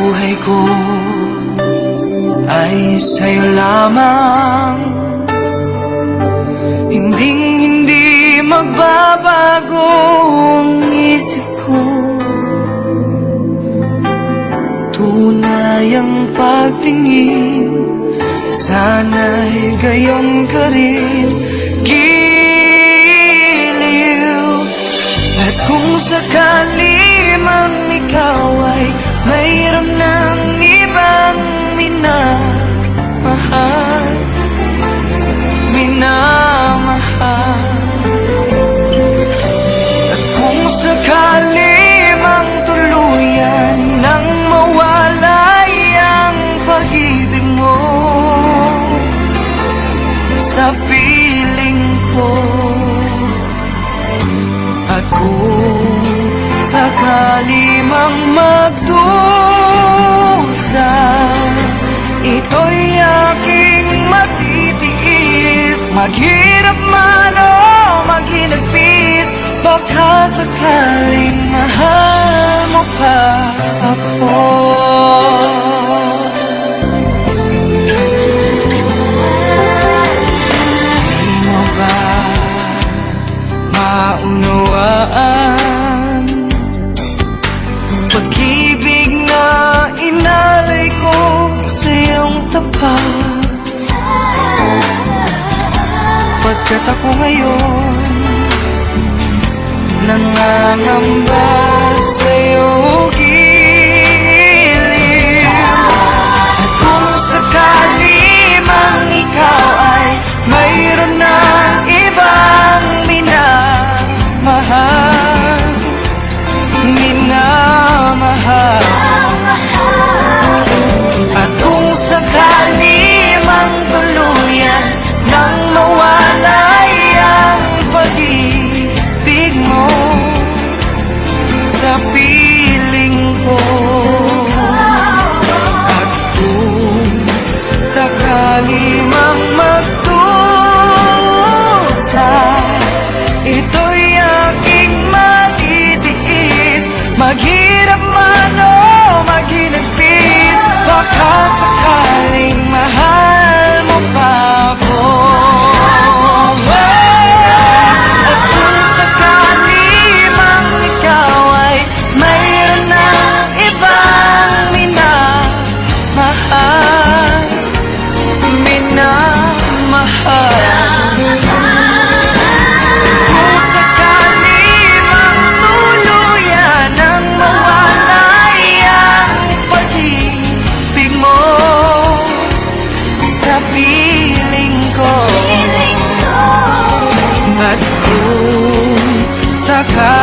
Buhay ko ay sa'yo lamang, hindi magbabago ang isip ko. Tunay ang pagtingin, sana'y gayon ka rin, giliw. At kung sakali mang ikaw ay mayroon ng ibang minamahal, at kung sakali mang tuluyan nang mawalay ang pag-ibig mo sa piling ko, at kung sakali mang magdusa, ito'y aking matitiis. Maghirap man o maginagpis, baka sakaling mahal mo pa ako. Di mo ba maunawaan pag-ibig na inalay ko sa iyong tapat? Pagkat ako ngayon nangangamba sa'yo giliw. At kung sakali mang ikaw ay mayroon ng ibang minamahal, at kung sakali mang tuluyan nang mawalay ang pag-ibig mo sa piling ko, at kung sakali mang magdusa, ito'y aking matitiis. Maghirap man o maginagpis, baka sakaling mahal mo pa ako. At kung sakali mang ikaw ay mayroon ng ibang minamahal, kung sakali mang tuluyan ang mawalay ang pag-ibig mo sa piling ko, at kung sakali